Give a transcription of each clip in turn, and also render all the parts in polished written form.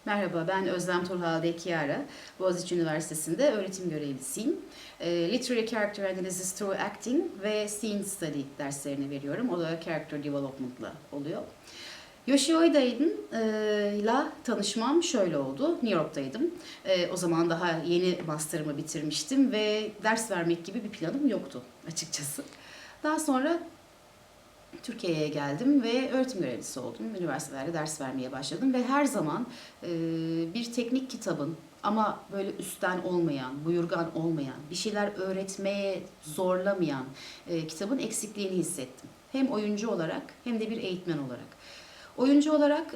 Merhaba, ben Özlem Turhal Dekiara. Boğaziçi Üniversitesi'nde öğretim görevlisiyim. Literary Character Analysis Through Acting ve Scene Study derslerini veriyorum. O da Character Development'la oluyor. Yoshio Ida'yla tanışmam şöyle oldu. New York'taydım. O zaman daha yeni master'ımı bitirmiştim ve ders vermek gibi bir planım yoktu açıkçası. Daha sonra Türkiye'ye geldim ve öğretim görevlisi oldum. Üniversitelerde ders vermeye başladım ve her zaman bir teknik kitabın ama böyle üstten olmayan, buyurgan olmayan, bir şeyler öğretmeye zorlamayan kitabın eksikliğini hissettim. Hem oyuncu olarak hem de bir eğitmen olarak. Oyuncu olarak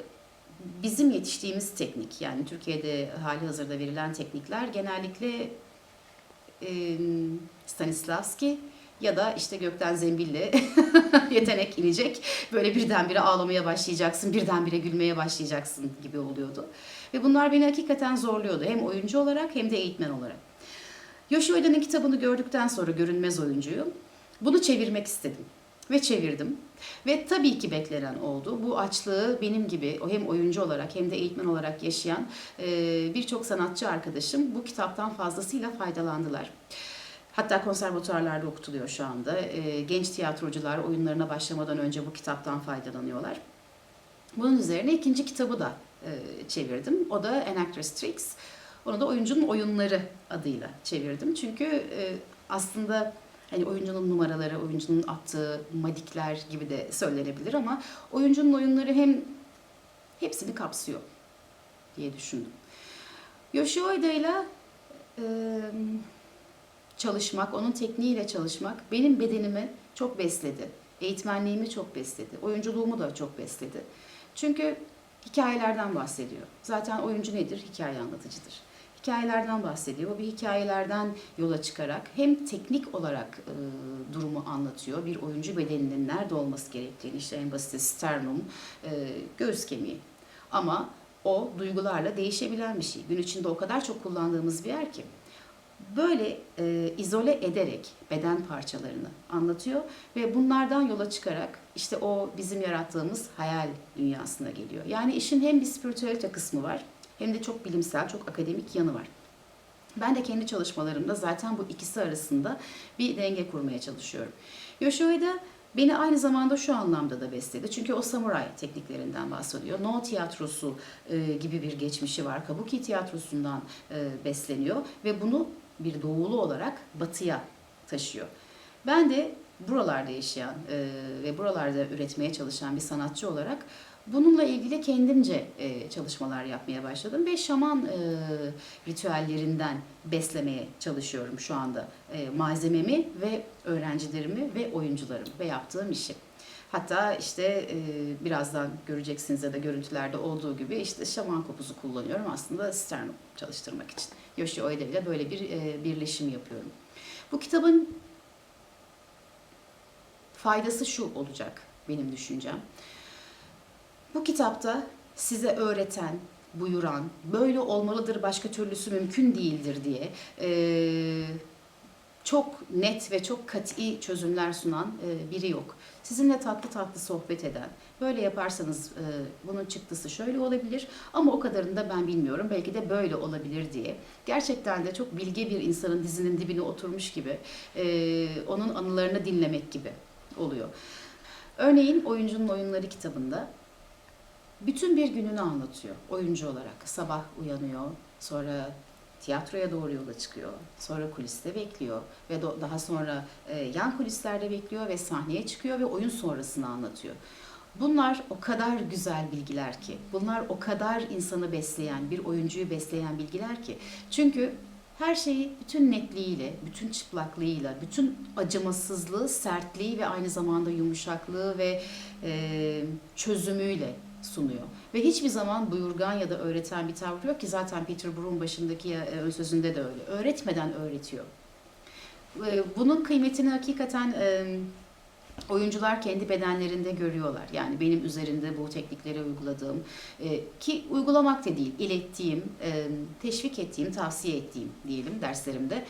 bizim yetiştiğimiz teknik, yani Türkiye'de hali hazırda verilen teknikler genellikle Stanislavski ya da işte gökten zembille yetenek inecek. Böyle birdenbire ağlamaya başlayacaksın, birdenbire gülmeye başlayacaksın gibi oluyordu. Ve bunlar beni hakikaten zorluyordu. Hem oyuncu olarak hem de eğitmen olarak. Yoshio Ida'nın kitabını gördükten sonra Görünmez Oyuncuyu bunu çevirmek istedim. Ve çevirdim. Ve tabii ki beklenen oldu. Bu açlığı benim gibi hem oyuncu olarak hem de eğitmen olarak yaşayan birçok sanatçı arkadaşım bu kitaptan fazlasıyla faydalandılar. Hatta konservatuarlarda okutuluyor şu anda. Genç tiyatrocular oyunlarına başlamadan önce bu kitaptan faydalanıyorlar. Bunun üzerine ikinci kitabı da çevirdim. O da An Actress Tricks. Onu da Oyuncunun Oyunları adıyla çevirdim. Çünkü aslında hani oyuncunun numaraları, oyuncunun attığı madikler gibi de söylenebilir ama oyuncunun oyunları hem hepsini kapsıyor diye düşündüm. Yoshio Ida'yla çalışmak, onun tekniğiyle çalışmak benim bedenimi çok besledi. Eğitmenliğimi çok besledi. Oyunculuğumu da çok besledi. Çünkü hikayelerden bahsediyor. Zaten oyuncu nedir? Hikaye anlatıcıdır. Hikayelerden bahsediyor. Bir hikayelerden yola çıkarak hem teknik olarak durumu anlatıyor. Bir oyuncu bedeninin nerede olması gerektiğini, işte en basit sternum, göğüs kemiği. Ama o duygularla değişebilen bir şey. Gün içinde o kadar çok kullandığımız bir yer ki. Böyle izole ederek beden parçalarını anlatıyor ve bunlardan yola çıkarak işte o bizim yarattığımız hayal dünyasına geliyor. Yani işin hem bir spiritüelite kısmı var hem de çok bilimsel, çok akademik yanı var. Ben de kendi çalışmalarımda zaten bu ikisi arasında bir denge kurmaya çalışıyorum. Yoshio Ida beni aynı zamanda şu anlamda da besledi. Çünkü o samuray tekniklerinden bahsediyor. No tiyatrosu gibi bir geçmişi var. Kabuki tiyatrosundan besleniyor ve bunu bir doğulu olarak batıya taşıyor. Ben de buralarda yaşayan ve buralarda üretmeye çalışan bir sanatçı olarak bununla ilgili kendimce çalışmalar yapmaya başladım ve şaman ritüellerinden beslemeye çalışıyorum şu anda malzememi ve öğrencilerimi ve oyuncularımı ve yaptığım işi. Hatta işte birazdan göreceksiniz ya da görüntülerde olduğu gibi işte şaman kopuzu kullanıyorum aslında sternum çalıştırmak için. Yoshio Ida ile böyle bir birleşim yapıyorum. Bu kitabın faydası şu olacak benim düşüncem. Bu kitapta size öğreten, buyuran, böyle olmalıdır başka türlüsü mümkün değildir diye çok net ve çok kat'i çözümler sunan biri yok. Sizinle tatlı tatlı sohbet eden, böyle yaparsanız bunun çıktısı şöyle olabilir ama o kadarını da ben bilmiyorum, belki de böyle olabilir diye. Gerçekten de çok bilge bir insanın dizinin dibine oturmuş gibi, onun anılarını dinlemek gibi oluyor. Örneğin Oyuncunun Oyunları kitabında bütün bir gününü anlatıyor oyuncu olarak. Sabah uyanıyor, sonra tiyatroya doğru yola çıkıyor, sonra kuliste bekliyor ve daha sonra yan kulislerde bekliyor ve sahneye çıkıyor ve oyun sonrasını anlatıyor. Bunlar o kadar güzel bilgiler ki, bunlar o kadar insanı besleyen, bir oyuncuyu besleyen bilgiler ki. Çünkü her şeyi bütün netliğiyle, bütün çıplaklığıyla, bütün acımasızlığı, sertliği ve aynı zamanda yumuşaklığı ve çözümüyle sunuyor. Ve hiçbir zaman buyurgan ya da öğreten bir tavır yok ki, zaten Peter Brook başındaki ön sözünde de öyle. Öğretmeden öğretiyor. Bunun kıymetini hakikaten oyuncular kendi bedenlerinde görüyorlar. Yani benim üzerinde bu teknikleri uyguladığım, ki uygulamak da değil, ilettiğim, teşvik ettiğim, tavsiye ettiğim diyelim derslerimde.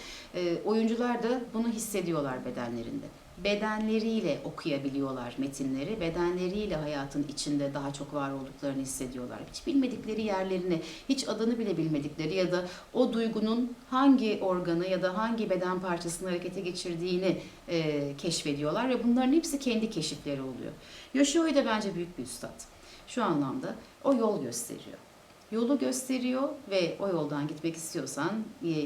Oyuncular da bunu hissediyorlar bedenlerinde. bedenleriyle okuyabiliyorlar metinleri. Bedenleriyle hayatın içinde daha çok var olduklarını hissediyorlar. Hiç bilmedikleri yerlerini, hiç adını bile bilmedikleri ya da o duygunun hangi organı ya da hangi beden parçasını harekete geçirdiğini keşfediyorlar ve bunların hepsi kendi keşifleri oluyor. Yoshio da bence büyük bir üstad. Şu anlamda o yol gösteriyor. Yolu gösteriyor ve o yoldan gitmek istiyorsan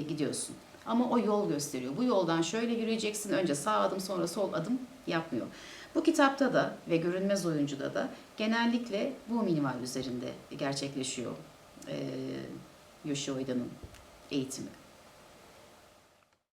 gidiyorsun. Ama o yol gösteriyor. Bu yoldan şöyle yürüyeceksin. Önce sağ adım sonra sol adım yapmıyor. Bu kitapta da ve Görünmez Oyuncu'da da genellikle bu minval üzerinde gerçekleşiyor Yoshio Ida'nın eğitimi.